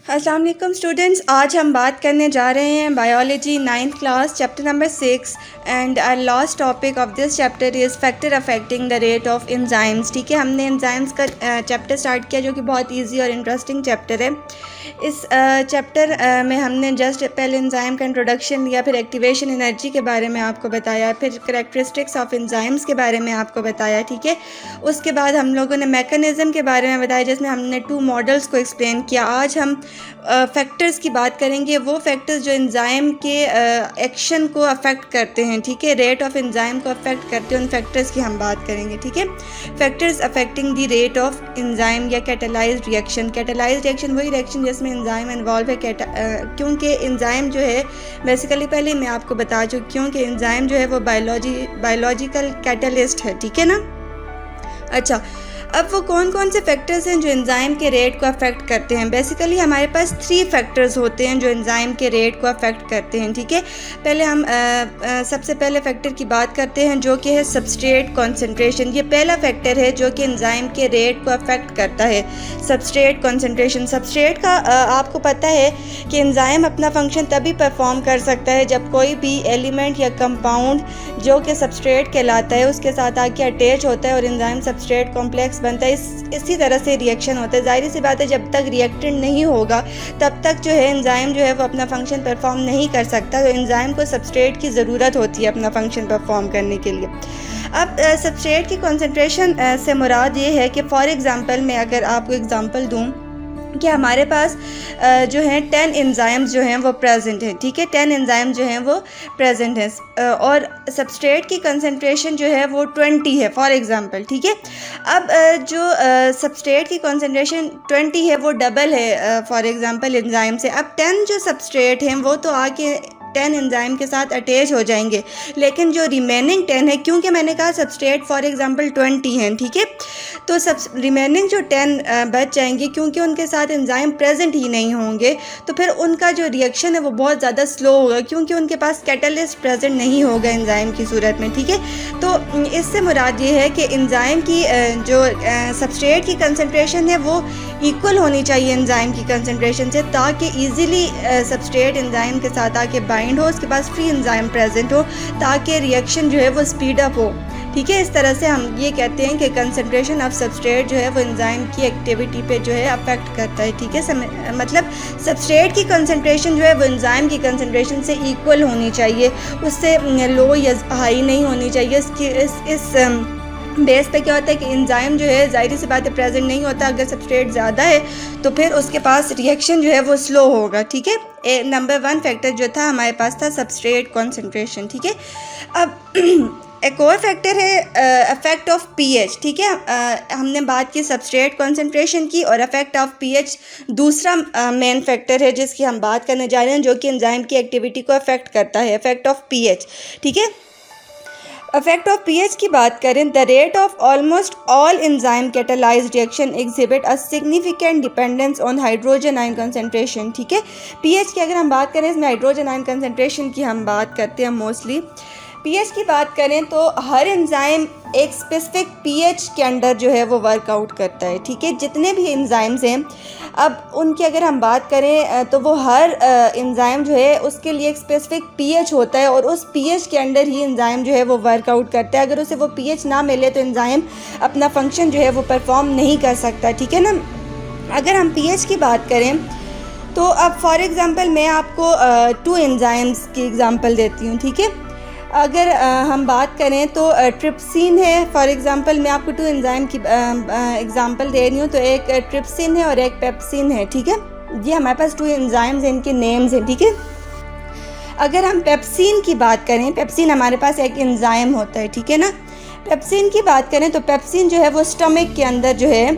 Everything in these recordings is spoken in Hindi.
अस्सलाम वालेकुम स्टूडेंट्स, आज हम बात करने जा रहे हैं biology 9th class chapter number 6 and our last topic of this chapter is factor affecting the rate of enzymes. ठीक है, हमने एंजाइम्स का चैप्टर स्टार्ट किया जो कि बहुत इजी और इंटरेस्टिंग चैप्टर है। इस चैप्टर में हमने जस्ट पहले एंजाइम का इंट्रोडक्शन दिया, फिर एक्टिवेशन एनर्जी के बारे में आपको बताया, फिर करैक्टरिस्टिक्स ऑफ एंजाइम्स के बारे में आपको बताया। ठीक है, उसके बाद हम लोगों ने मैकेनिज़्म के बारे में बताया जिसमें हमने 2 मॉडल्स को एक्सप्लेन किया। आज हम फैक्टर्स की बात करेंगे, वो फैक्टर्स जो एंजाइम के एक्शन को अफेक्ट करते हैं। ठीक है, रेट ऑफ एंजाइम को अफेक्ट करते हैं, उन फैक्टर्स की हम बात करेंगे। ठीक है, factors affecting the rate of enzyme या कैटालाइज्ड रिएक्शन। कैटालाइज्ड रिएक्शन वही रिएक्शन जिसमें एंजाइम इन्वॉल्व है। क्योंकि एंजाइम जो है बेसिकली पहले मैं आपको बता चुकी हूँ कि एंजाइम जो है वो बायोलॉजिकल कैटलिस्ट है। ठीक है ना। अच्छा, अब वो कौन कौन से फैक्टर्स हैं जो एंजाइम के रेट को अफेक्ट करते हैं। बेसिकली हमारे पास 3 फैक्टर्स होते हैं जो एंजाइम के रेट को अफेक्ट करते हैं। ठीक है, पहले हम सबसे पहले फैक्टर की बात करते हैं जो कि है सबस्ट्रेट कॉन्सेंट्रेशन। ये पहला फैक्टर है जो कि एंजाइम के रेट को अफेक्ट करता है, सबस्ट्रेट कॉन्सेंट्रेशन। सबस्ट्रेट का आपको पता है कि एंजाइम अपना फंक्शन तभी परफॉर्म कर सकता है जब कोई भी एलिमेंट या कंपाउंड जो कि सबस्ट्रेट कहलाता है उसके साथ आके अटैच होता है और एंजाइम सबस्ट्रेट कॉम्प्लेक्स बनता है। इसी तरह से रिएक्शन होता है। जाहिर सी बात है जब तक रिएक्टेंट नहीं होगा तब तक जो है एंजाइम जो है वो अपना फंक्शन परफॉर्म नहीं कर सकता। तो एंजाइम को सबस्ट्रेट की ज़रूरत होती है अपना फंक्शन परफॉर्म करने के लिए। अब सबस्ट्रेट की कॉन्सेंट्रेशन से मुराद ये है कि फॉर एग्ज़ाम्पल मैं अगर आपको एग्ज़ाम्पल दूँ कि हमारे पास जो हैं 10 एंजाइम्स जो हैं वो प्रेजेंट हैं। ठीक है, 10 एंजाइम जो हैं वो प्रेजेंट हैं और सबस्ट्रेट की कंसंट्रेशन जो है वो 20 है फॉर एग्जांपल। ठीक है, अब जो सबस्ट्रेट की कंसंट्रेशन 20 है वो डबल है फॉर एग्जांपल एंजाइम से। अब 10 जो सबस्ट्रेट हैं वो तो आके 10 एंजाइम के साथ अटैच हो जाएंगे, लेकिन जो रिमेनिंग 10 है, क्योंकि मैंने कहा सबस्ट्रेट फॉर एग्जांपल 20 हैं। ठीक है, तो सब रिमेनिंग जो 10 बच जाएंगे क्योंकि उनके साथ एंजाइम प्रेजेंट ही नहीं होंगे, तो फिर उनका जो रिएक्शन है वो बहुत ज़्यादा स्लो होगा क्योंकि उनके पास कैटलिस्ट प्रेजेंट नहीं होगा एंजाइम की सूरत में। ठीक है, तो इससे मुराद ये है कि एंजाइम की जो सबस्ट्रेट की कंसंट्रेशन है वो इक्वल होनी चाहिए एंजाइम की कंसंट्रेशन से, ताकि ईजिली सबस्ट्रेट एंजाइम के साथ आके बाइंड हो, उसके पास फ्री एंजाइम प्रेजेंट हो ताकि रिएक्शन जो है वो स्पीड अप हो। ठीक है, इस तरह से हम ये कहते हैं कि कंसंट्रेशन ऑफ सबस्ट्रेट जो है वो एंजाइम की एक्टिविटी पे जो है अफेक्ट करता है। ठीक है, मतलब सबस्ट्रेट की कंसंट्रेशन जो है वो एंजाइम की कंसंट्रेशन से इक्वल होनी चाहिए, उससे लो या हाई नहीं होनी चाहिए। इस बेस पे क्या होता है कि एंजाइम जो है जाहिर सी बात है प्रेजेंट नहीं होता। अगर सबस्ट्रेट ज़्यादा है तो फिर उसके पास रिएक्शन जो है वो स्लो होगा। ठीक है, नंबर 1 फैक्टर जो था हमारे पास था सबस्ट्रेट कॉन्सेंट्रेशन। ठीक है, अब एक और फैक्टर है इफेक्ट ऑफ पीएच। ठीक है, हमने बात की सबस्ट्रेट कॉन्सेंट्रेशन की, और इफेक्ट ऑफ पीएच दूसरा मेन फैक्टर है जिसकी हम बात करने जा रहे हैं जो कि एंजाइम की एक्टिविटी को अफेक्ट करता है, इफेक्ट ऑफ पीएच। ठीक है, इफेक्ट ऑफ पीएच की बात करें, the rate of almost all enzyme catalysed reaction exhibit a significant dependence on hydrogen ion concentration. ठीक है, पीएच की अगर हम बात करें, इसमें हाइड्रोजन आयन कंसंट्रेशन की हम बात करते हैं मोस्टली। पीएच की बात करें तो हर एंजाइम एक स्पेसिफिक पीएच के अंडर जो है वो वर्कआउट करता है। ठीक है, जितने भी एंजाइम्स हैं अब उनकी अगर हम बात करें तो वो हर एंजाइम जो है उसके लिए एक स्पेसिफिक पीएच होता है और उस पीएच के अंडर ही एंजाइम जो है वो वर्कआउट करता है। अगर उसे वो पीएच ना मिले तो एंजाइम अपना फंक्शन जो है वो परफॉर्म नहीं कर सकता। ठीक है ना। अगर हम पीएच की बात करें तो अब फॉर एग्ज़ाम्पल मैं आपको 2 एंजाइम्स की एग्ज़ाम्पल देती हूँ। ठीक है, अगर हम बात करें तो ट्रिप्सिन है फॉर एग्ज़ाम्पल, मैं आपको 2 एंजाइम की एग्ज़ाम्पल दे रही हूँ। तो एक ट्रिप्सिन है और एक पेप्सिन है। ठीक है, ये हमारे पास 2 एंजाइम्स हैं, इनके नेम्स हैं। ठीक है, अगर हम पेप्सिन की बात करें, पेप्सिन हमारे पास एक एंजाइम होता है। ठीक है ना, पेप्सिन की बात करें तो पेप्सिन जो है वो स्टमक के अंदर जो है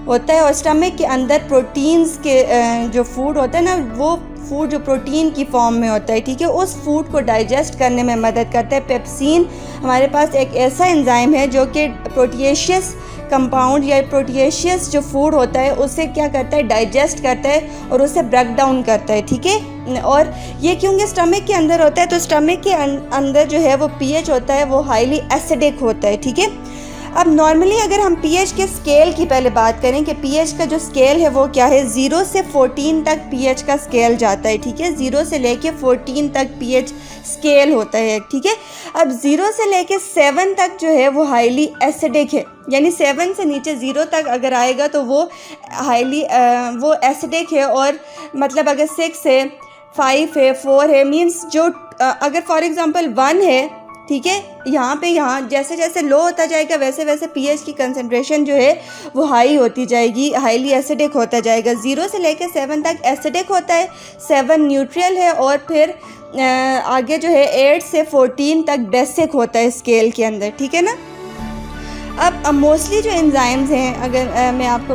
होता है और स्टमक के अंदर प्रोटीन्स के जो फूड होता है ना, वो फूड जो प्रोटीन की फॉर्म में होता है। ठीक है, उस फूड को डाइजेस्ट करने में मदद करता है। पेप्सिन हमारे पास एक ऐसा एंजाइम है जो कि प्रोटीशियस कंपाउंड या प्रोटीशियस जो फूड होता है उसे क्या करता है, डाइजेस्ट करता है और उसे ब्रेक डाउन करता है। ठीक है, और ये क्योंकि स्टमक के अंदर होता है तो स्टमक के अंदर जो है वो पीएच होता है वो हाईली एसिडिक होता है। ठीक है, अब नॉर्मली अगर हम पीएच के स्केल की पहले बात करें कि पीएच का जो स्केल है वो क्या है, 0 से 14 तक पीएच का स्केल जाता है, ठीक है। 0 से लेके 14 तक पीएच स्केल होता है, ठीक है। अब 0 से लेके 7 तक जो है वो हाईली एसिडिक है, यानी 7 से नीचे 0 तक अगर आएगा तो वो हाईली वो एसिडिक है। और मतलब अगर 6 है, 5 है, 4 है, मींस जो अगर फॉर एग्ज़ाम्पल 1 है, ठीक है, यहाँ जैसे जैसे लो होता जाएगा वैसे वैसे पीएच की कंसंट्रेशन जो है वो हाई होती जाएगी, हाईली एसिडिक होता जाएगा। 0 से लेकर 7 तक एसिडिक होता है, 7 न्यूट्रल है, और फिर आगे जो है 8 से 14 तक बेसिक होता है स्केल के अंदर, ठीक है ना। अब मोस्टली जो एंजाइम्स हैं, अगर मैं आपको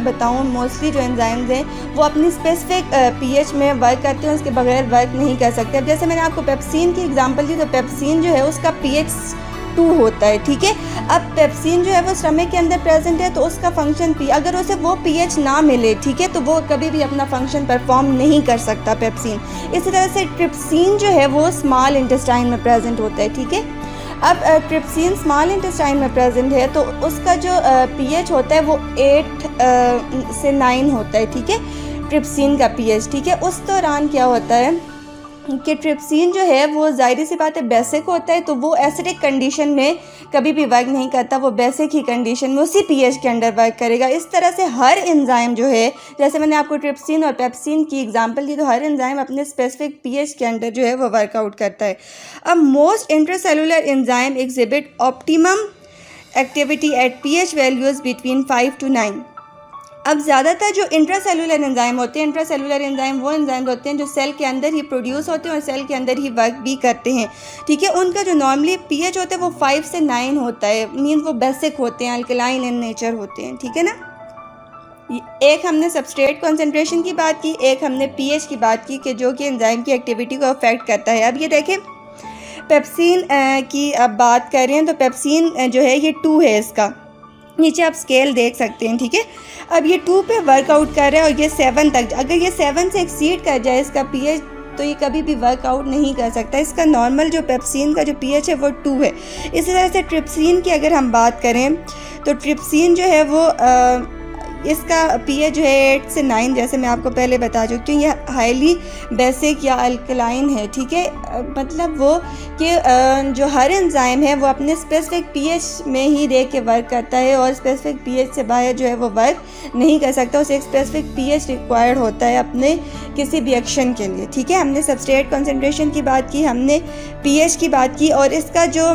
बताऊं, मोस्टली जो एंजाइम्स हैं वो अपनी स्पेसिफिक पीएच में वर्क करते हैं, उसके बगैर वर्क नहीं कर सकते। अब जैसे मैंने आपको पेप्सिन की एग्जांपल दी, तो पेप्सिन जो है उसका पीएच 2 होता है, ठीक है। अब पेप्सिन जो है वो स्टमक के अंदर प्रेजेंट है, तो उसका फंक्शन अगर उसे वो पीएच ना मिले, ठीक है, तो वो कभी भी अपना फंक्शन परफॉर्म नहीं कर सकता पेप्सिन। इसी तरह से ट्रिप्सिन जो है वो स्मॉल इंटेस्टाइन में प्रेजेंट होता है, ठीक है। अब ट्रिप्सिन स्मॉल इंटेस्टाइन में प्रेजेंट है, तो उसका जो पीएच होता है वो 8 से 9 होता है, ठीक है, ट्रिप्सिन का पीएच, ठीक है। उस दौरान क्या होता है कि ट्रिप्सिन जो है वो जाहिर सी बात है बेसिक होता है, तो वो एसिडिक कंडीशन में कभी भी वर्क नहीं करता, वो बेसिक ही कंडीशन में उसी पीएच के अंडर वर्क करेगा। इस तरह से हर एंजाइम जो है, जैसे मैंने आपको ट्रिप्सिन और पेप्सिन की एग्जांपल दी, तो हर एंजाइम अपने स्पेसिफिक पीएच के अंडर जो है वो वर्कआउट करता है। अब most intracellular enzyme exhibit optimum activity at pH values between 5 to 9। अब ज़्यादातर जो इंट्रासेलुलर एंजाइम होते हैं, इंट्रासेलुलर एंजाइम वो एंजाइम होते हैं जो सेल के अंदर ही प्रोड्यूस होते हैं और सेल के अंदर ही वर्क भी करते हैं, ठीक है। उनका जो नॉर्मली पीएच होता है वो 5 से 9 होता है, मीन्स वो बेसिक होते हैं, अल्कलाइन इन नेचर होते हैं, ठीक है ना। एक हमने सबस्ट्रेट कॉन्सेंट्रेशन की बात की, एक हमने पीएच की बात की कि जो कि एंजाइम की एक्टिविटी को अफेक्ट करता है। अब ये देखें पेप्सिन की अब बात कर रहे हैं, तो पेप्सिन जो है ये 2 है, इसका नीचे आप स्केल देख सकते हैं, ठीक है। अब ये 2 पे वर्कआउट कर रहा है और ये 7 तक, अगर ये 7 से एक्सीड कर जाए इसका पीएच, तो ये कभी भी वर्कआउट नहीं कर सकता। इसका नॉर्मल जो पेप्सिन का जो पीएच है वो 2 है। इसी तरह से ट्रिप्सिन की अगर हम बात करें, तो ट्रिप्सिन जो है वो इसका पीएच जो है 8 से 9, जैसे मैं आपको पहले बता चुकी हूँ, ये हाईली बेसिक या अल्कलाइन है, ठीक है। मतलब वो कि जो हर एंजाइम है वो अपने स्पेसिफिक पीएच में ही रह के वर्क करता है, और स्पेसिफिक पीएच से बाहर जो है वो वर्क नहीं कर सकता। उसे एक स्पेसिफिक पीएच रिक्वायर्ड होता है अपने किसी भी एक्शन के लिए, ठीक है। हमने सबस्ट्रेट कॉन्सेंट्रेशन की बात की, हमने पीएच की बात की, और इसका जो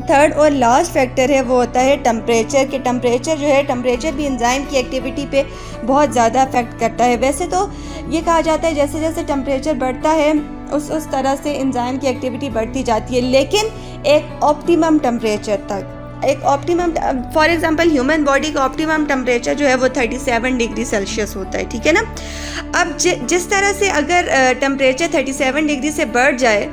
थर्ड और लास्ट फैक्टर है वो होता है टेम्परेचर। कि टेम्परेचर जो है, टेम्परेचर भी एंजाइम की एक्टिविटी पे बहुत ज़्यादा अफेक्ट करता है। वैसे तो ये कहा जाता है जैसे जैसे टेम्परेचर बढ़ता है उस तरह से एंजाइम की एक्टिविटी बढ़ती जाती है, लेकिन एक ऑप्टिमम टेम्परेचर तक, एक optimum, for example human body का ऑप्टिमम टेम्परेचर जो है वो 37 डिग्री सेल्सियस होता है, ठीक है ना। अब जिस तरह से अगर टेम्परेचर 37 डिग्री से बढ़ जाए,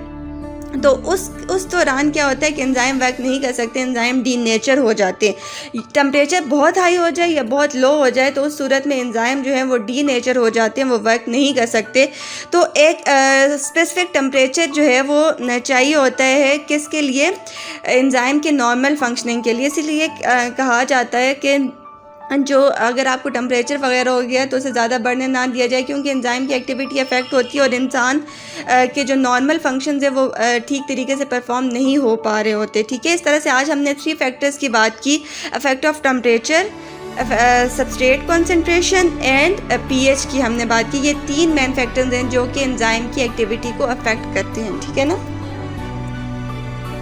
तो उस दौरान क्या होता है कि एंजाइम वर्क नहीं कर सकते, एंजाइम डीनेचर हो जाते हैं। टेम्परेचर बहुत हाई हो जाए या बहुत लो हो जाए, तो उस सूरत में एंजाइम जो है वो डीनेचर हो जाते हैं, वो वर्क नहीं कर सकते। तो एक स्पेसिफिक टेम्परेचर जो है वो चाहिए होता है किसके लिए, एंजाइम के नॉर्मल फंक्शनिंग के लिए। इसीलिए कहा जाता है कि जो अगर आपको टेम्परेचर वगैरह हो गया तो उसे ज़्यादा बढ़ने ना दिया जाए, क्योंकि एंजाइम की एक्टिविटी अफेक्ट होती है और इंसान के जो नॉर्मल फंक्शंस है वो ठीक तरीके से परफॉर्म नहीं हो पा रहे होते, ठीक है। इस तरह से आज हमने 3 फैक्टर्स की बात की, effect of temperature, substrate concentration and pH की हमने बात की। ये 3 मेन फैक्टर्स हैं जो कि एंजाइम की एक्टिविटी को अफेक्ट करते हैं, ठीक है ना।